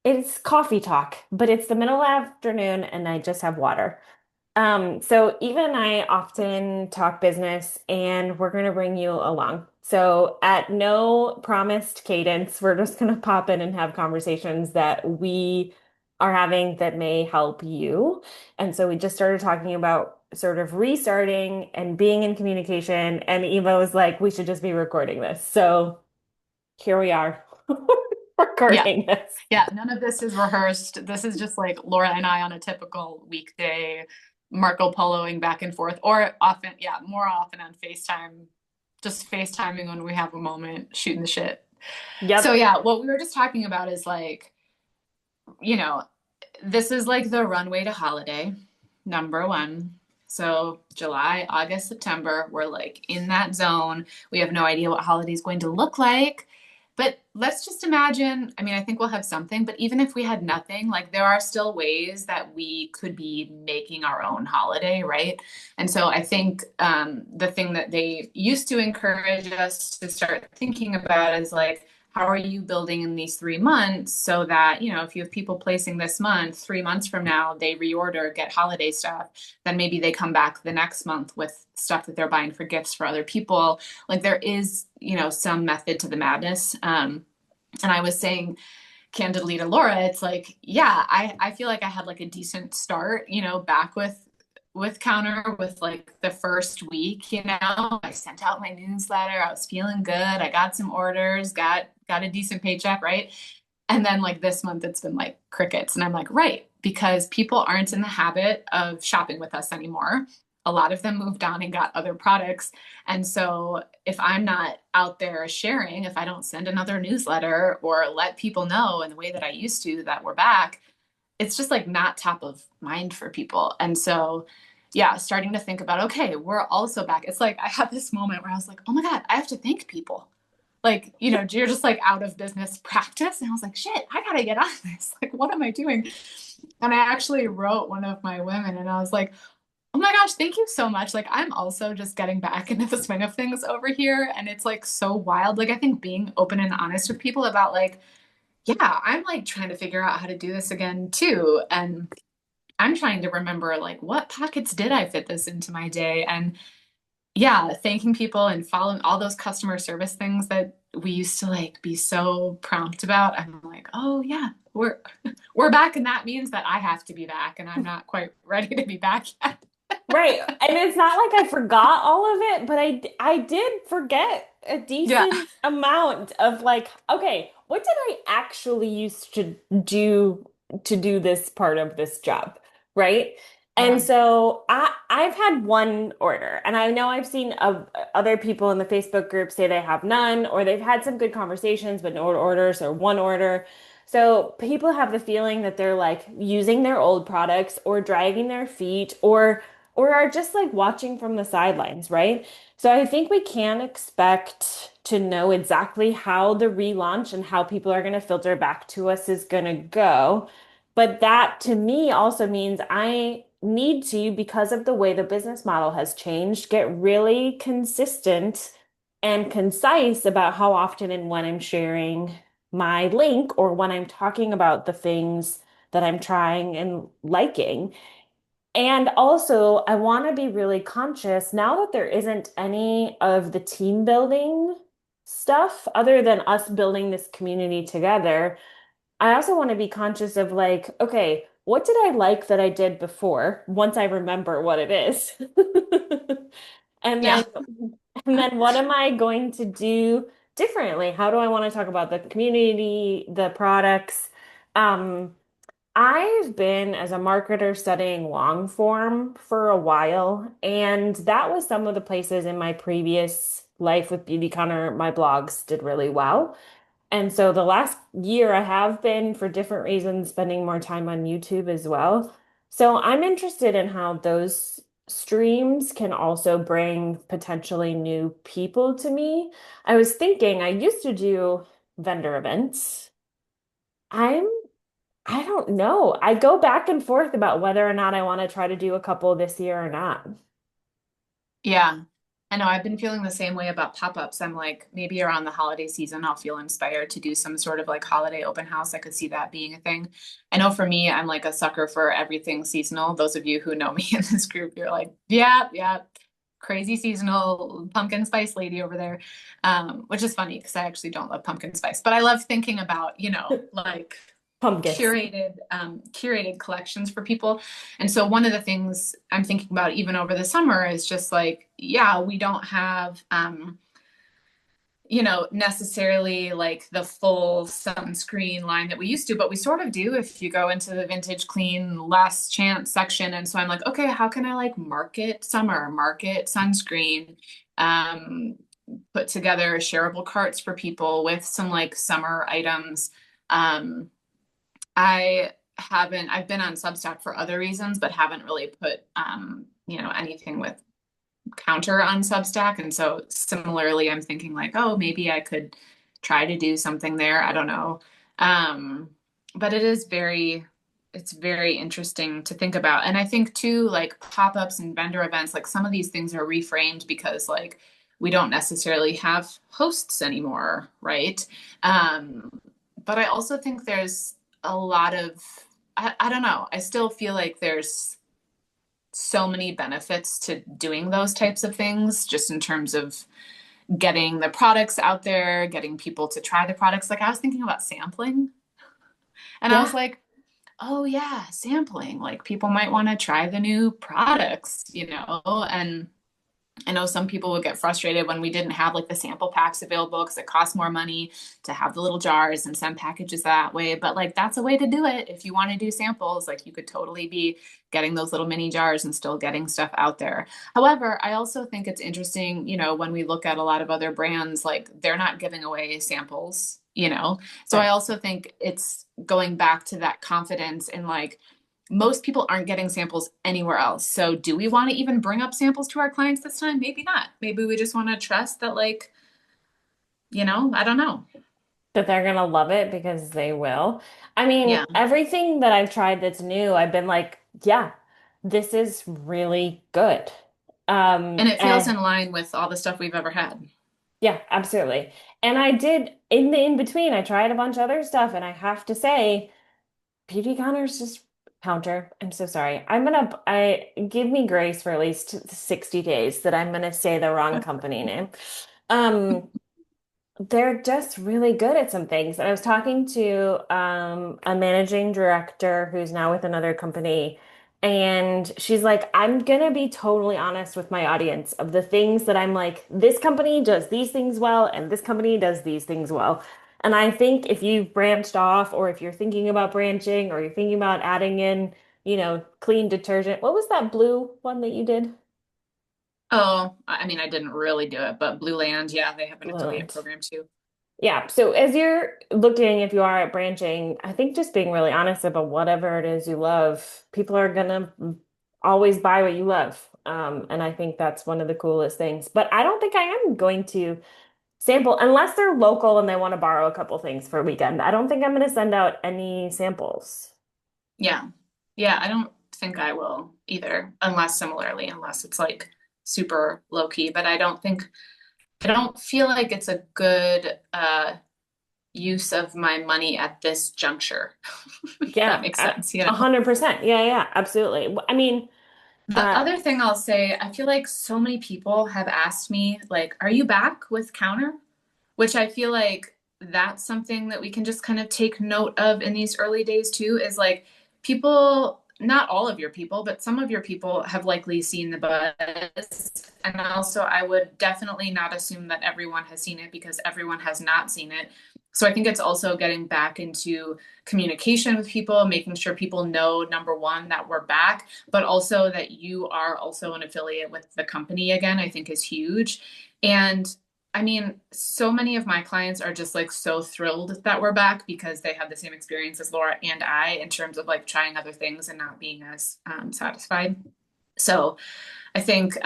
It's coffee talk, but it's the middle of the afternoon and I just have water. So Eva and I often talk business and we're going to bring you along. So at no promised cadence, we're just going to pop in and have conversations that we are having that may help you. And so we just started talking about sort of restarting and being in communication. And Eva was like, we should just be recording this. So here we are Yeah. recording this. Yeah. None of this is rehearsed. This is just like Laura and I on a typical weekday, Marco Poloing back and forth, or often, yeah, more often on FaceTime, just FaceTiming when we have a moment, shooting the shit. So, Yep. yeah, what we were just talking about is like, you know, this is like the runway to holiday, number one. So, July, August, September, we're like in that zone. We have no idea what holiday is going to look like. But let's just imagine, I mean, I think we'll have something, but even if we had nothing, like there are still ways that we could be making our own holiday, right? And so I think the thing that they used to encourage us to start thinking about is like, how are you building in these 3 months so that, if you have people placing this month, 3 months from now, they reorder, get holiday stuff, then maybe they come back the next month with stuff that they're buying for gifts for other people. Like there is, some method to the madness. And I was saying candidly to Laura, it's like, yeah, I feel like I had like a decent start, back with Counter with like the first week, I sent out my newsletter, I was feeling good, I got some orders, got a decent paycheck, right? And then like this month it's been like crickets. And I'm like, right, because people aren't in the habit of shopping with us anymore. A lot of them moved on and got other products. And so if I'm not out there sharing, if I don't send another newsletter or let people know in the way that I used to that we're back, it's just like not top of mind for people. And so yeah, starting to think about, okay, we're also back. It's like I had this moment where I was like, oh my God, I have to thank people. Like, you're just like out of business practice. And I was like, shit, I gotta get on this. Like, what am I doing? And I actually wrote one of my women and I was like, oh my gosh, thank you so much. Like, I'm also just getting back into the swing of things over here. And it's like so wild. Like, I think being open and honest with people about, like, yeah, I'm like trying to figure out how to do this again too. And I'm trying to remember, like, what pockets did I fit this into my day? And yeah, thanking people and following all those customer service things that we used to like be so prompt about. I'm like, oh yeah, we're back, and that means that I have to be back, and I'm not quite ready to be back yet. Right. And it's not like I forgot all of it, but I did forget a Yeah. decent amount of like, okay, what did I actually used to do to do this part of this job? Right? And Yeah. so I've had one order, and I know I've seen other people in the Facebook group say they have none, or they've had some good conversations, but no orders or one order. So people have the feeling that they're like using their old products or dragging their feet or are just like watching from the sidelines, right? So I think we can expect to know exactly how the relaunch and how people are going to filter back to us is going to go. But that to me also means I need to, because of the way the business model has changed, get really consistent and concise about how often and when I'm sharing my link or when I'm talking about the things that I'm trying and liking. And also, I want to be really conscious now that there isn't any of the team building stuff other than us building this community together. I also want to be conscious of like, okay, what did I like that I did before once I remember what it is? And then Yeah. and then what am I going to do differently? How do I want to talk about the community, the products? Um, I've been as a marketer studying long form for a while, and that was some of the places in my previous life with Beauty Counter, my blogs did really well. And so the last year I have been, for different reasons, spending more time on YouTube as well. So I'm interested in how those streams can also bring potentially new people to me. I was thinking I used to do vendor events. I'm I don't know. I go back and forth about whether or not I want to try to do a couple this year or not. Yeah. I know I've been feeling the same way about pop-ups. I'm like, maybe around the holiday season, I'll feel inspired to do some sort of like holiday open house. I could see that being a thing. I know for me, I'm like a sucker for everything seasonal. Those of you who know me in this group, you're like, yeah, yeah, crazy seasonal pumpkin spice lady over there. Which is funny because I actually don't love pumpkin spice, but I love thinking about, like Pumpkins. curated collections for people. And so one of the things I'm thinking about even over the summer is just like, yeah, we don't have necessarily like the full sunscreen line that we used to, but we sort of do if you go into the vintage clean last chance section. And so I'm like, okay, how can I like market summer, market sunscreen, um, put together shareable carts for people with some like summer items. Um, I've been on Substack for other reasons, but haven't really put, anything with counter on Substack. And so similarly, I'm thinking like, oh, maybe I could try to do something there. I don't know. Um, but it's very interesting to think about. And I think too, like pop-ups and vendor events, like some of these things are reframed because like we don't necessarily have hosts anymore, right? But I also think there's a lot of, I don't know, I still feel like there's so many benefits to doing those types of things, just in terms of getting the products out there, getting people to try the products. Like I was thinking about sampling, and I was Yeah. like, oh yeah, sampling. Like people might want to try the new products, and I know some people would get frustrated when we didn't have like the sample packs available because it costs more money to have the little jars and send packages that way. But like that's a way to do it. If you want to do samples, like you could totally be getting those little mini jars and still getting stuff out there. However, I also think it's interesting, when we look at a lot of other brands, like they're not giving away samples. So I Right. also think it's going back to that confidence in like, most people aren't getting samples anywhere else. So do we want to even bring up samples to our clients this time? Maybe not. Maybe we just want to trust that, like, I don't know. That they're gonna love it because they will. I Yeah. mean, everything that I've tried that's new, I've been like, yeah, this is really good. And it feels And in line with all the stuff we've ever had. yeah, absolutely. And I did in the in between, I tried a bunch of other stuff, and I have to say, Beauty Counter's just counter. I'm so sorry. I give me grace for at least 60 days that I'm gonna say the wrong company name. Um, They're just really good at some things. And I was talking to a managing director who's now with another company, and she's like, I'm gonna be totally honest with my audience of the things that I'm like, this company does these things well, and this company does these things well. And I think if you've branched off, or if you're thinking about branching, or you're thinking about adding in, clean detergent. What was that blue one that you did? Oh, I mean, I didn't really do it, but Blue Land, yeah, they have an Blue affiliate Land. program too. Yeah. So as you're looking, if you are at branching, I think just being really honest about whatever it is you love, people are gonna always buy what you love. And I think that's one of the coolest things. But I don't think I am going to sample unless they're local and they want to borrow a couple things for a weekend. I don't think I'm going to send out any samples. Yeah. Yeah, I don't think I will either, unless it's like super low key. But I don't feel like it's a good use of my money at this juncture. If that Yeah, makes sense. 100%. Yeah, yeah, absolutely. I mean, The uh, other thing I'll say, I feel like so many people have asked me, like, are you back with counter? Which I feel like that's something that we can just kind of take note of in these early days too, is like people, not all of your people, but some of your people have likely seen the buzz. And also, I would definitely not assume that everyone has seen it because everyone has not seen it. So I think it's also getting back into communication with people, making sure people know, number one, that we're back, but also that you are also an affiliate with the company again, I think is huge. And I mean, so many of my clients are just like so thrilled that we're back because they had the same experience as Laura and I in terms of like trying other things and not being as satisfied. So I think,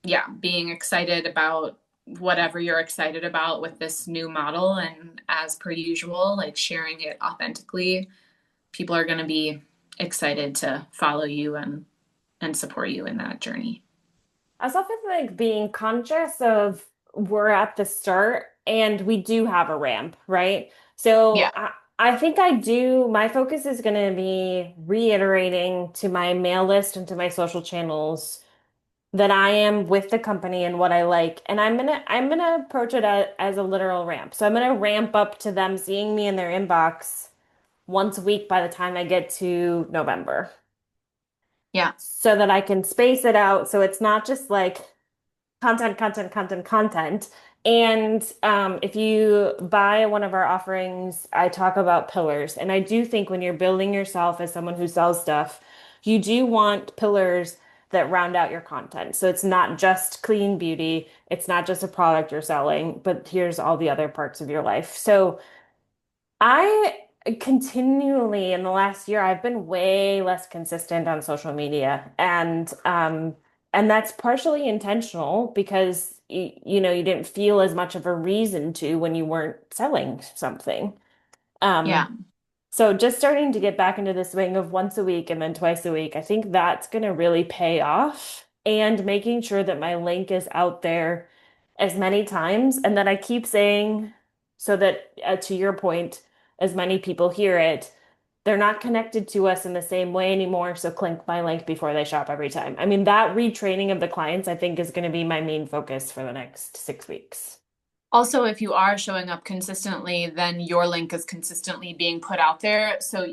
yeah, being excited about whatever you're excited about with this new model, and as per usual, like sharing it authentically, people are going to be excited to follow you and support you in that journey. I also feel like being conscious of we're at the start and we do have a ramp, right? Yeah. So I think my focus is going to be reiterating to my mail list and to my social channels that I am with the company and what I like. And I'm gonna approach it as a literal ramp. So I'm gonna ramp up to them seeing me in their inbox once a week by the time I get to November. Yeah. So that I can space it out so it's not just like content, content, content, content. And if you buy one of our offerings, I talk about pillars. And I do think when you're building yourself as someone who sells stuff, you do want pillars that round out your content. So it's not just clean beauty, it's not just a product you're selling, but here's all the other parts of your life. So I continually in the last year I've been way less consistent on social media and that's partially intentional because you didn't feel as much of a reason to when you weren't selling something. Yeah. Um so just starting to get back into the swing of once a week and then twice a week, I think that's going to really pay off. And making sure that my link is out there as many times and that I keep saying so that, to your point, as many people hear it, they're not connected to us in the same way anymore. So click my link before they shop every time. I mean, that retraining of the clients, I think, is going to be my main focus for the next 6 weeks. Also, if you are showing up consistently, then your link is consistently being put out there. So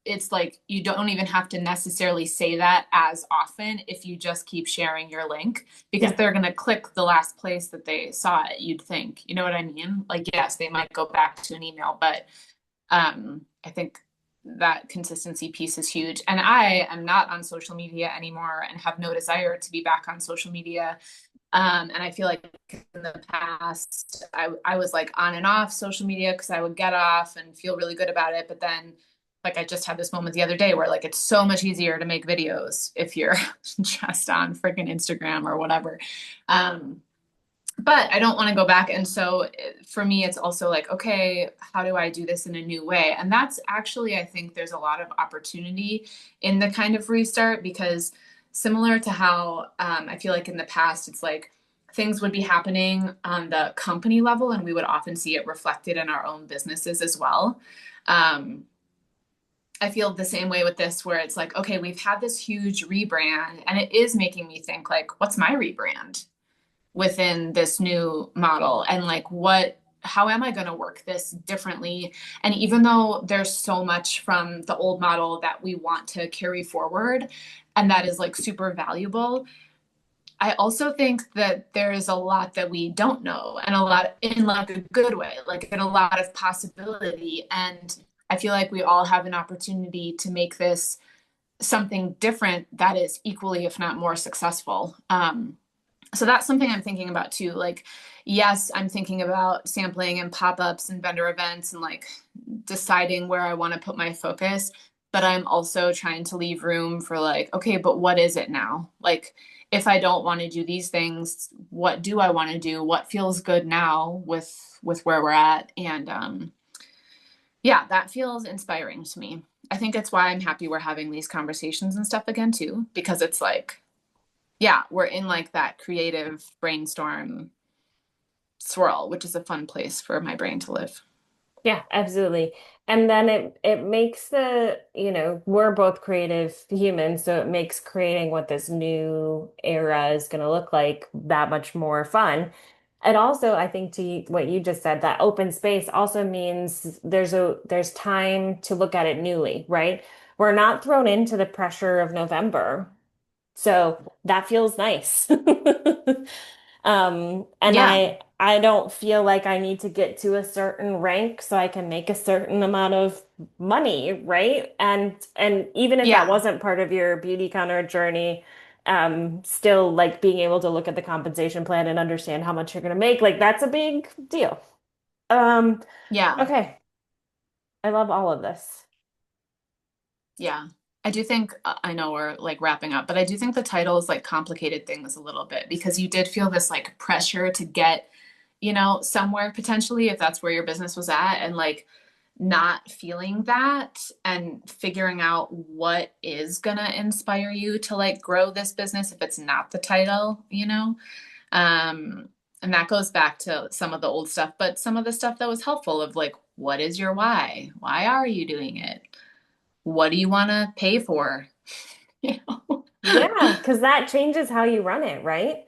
it's like you don't even have to necessarily say that as often if you just keep sharing your link because Yeah. they're going to click the last place that they saw it, you'd think. You know what I mean? Like, yes, they might go back to an email, but I think that consistency piece is huge. And I am not on social media anymore and have no desire to be back on social media. And I feel like in the past, I was like on and off social media because I would get off and feel really good about it. But then, like, I just had this moment the other day where, like, it's so much easier to make videos if you're just on freaking Instagram or whatever. Um, but I don't want to go back. And so for me, it's also like, okay, how do I do this in a new way? And that's actually, I think there's a lot of opportunity in the kind of restart because similar to how I feel like in the past, it's like things would be happening on the company level and we would often see it reflected in our own businesses as well. Um, I feel the same way with this, where it's like, okay, we've had this huge rebrand and it is making me think like, what's my rebrand within this new model and like how am I going to work this differently? And even though there's so much from the old model that we want to carry forward and that is like super valuable, I also think that there is a lot that we don't know and a lot in like a good way, like in a lot of possibility. And I feel like we all have an opportunity to make this something different that is equally, if not more successful. So that's something I'm thinking about too. Like, yes, I'm thinking about sampling and pop-ups and vendor events and like deciding where I want to put my focus. But I'm also trying to leave room for like, okay, but what is it now? Like, if I don't want to do these things, what do I want to do? What feels good now with where we're at? And yeah, that feels inspiring to me. I think it's why I'm happy we're having these conversations and stuff again too, because it's like yeah, we're in like that creative brainstorm swirl, which is a fun place for my brain to live. Yeah, absolutely. And then it makes we're both creative humans, so it makes creating what this new era is going to look like that much more fun. And also, I think to what you just said, that open space also means there's time to look at it newly, right? We're not thrown into the pressure of November. So that feels nice. And Yeah, I don't feel like I need to get to a certain rank so I can make a certain amount of money, right? And even if that yeah, wasn't part of your beauty counter journey, still like being able to look at the compensation plan and understand how much you're gonna make, like that's a big deal. Um, yeah, okay. I love all of this. yeah. I do think I know we're like wrapping up, but I do think the title is like complicated things a little bit because you did feel this like pressure to get, somewhere potentially if that's where your business was at. And like not feeling that and figuring out what is gonna inspire you to like grow this business if it's not the title, you know? Um, and that goes back to some of the old stuff, but some of the stuff that was helpful of like, what is your why? Why are you doing it? What do you want to pay for? You know? Yeah, because that changes how you run it, right?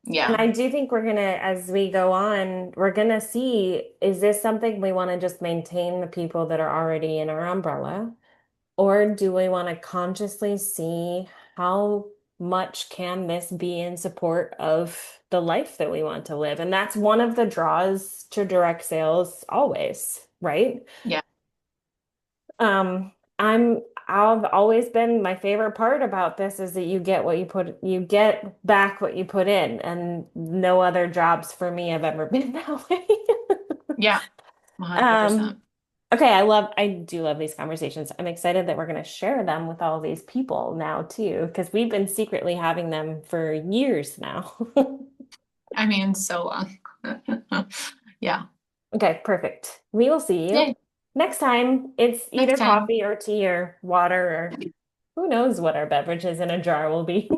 And Yeah. I do think we're gonna, as we go on, we're gonna see, is this something we want to just maintain the people that are already in our umbrella? Or do we want to consciously see how much can this be in support of the life that we want to live? And that's one of the draws to direct sales always, right? Yeah. Um, I've always been my favorite part about this is that you get back what you put in, and no other jobs for me have ever been that way. Yeah. 100%. Um, okay, I do love these conversations. I'm excited that we're going to share them with all these people now too, because we've been secretly having them for years now. I mean, so long. Yeah. Okay, perfect. We will see you Yay. next time. It's Next either time. coffee or tea or water or who knows what our beverages in a jar will be.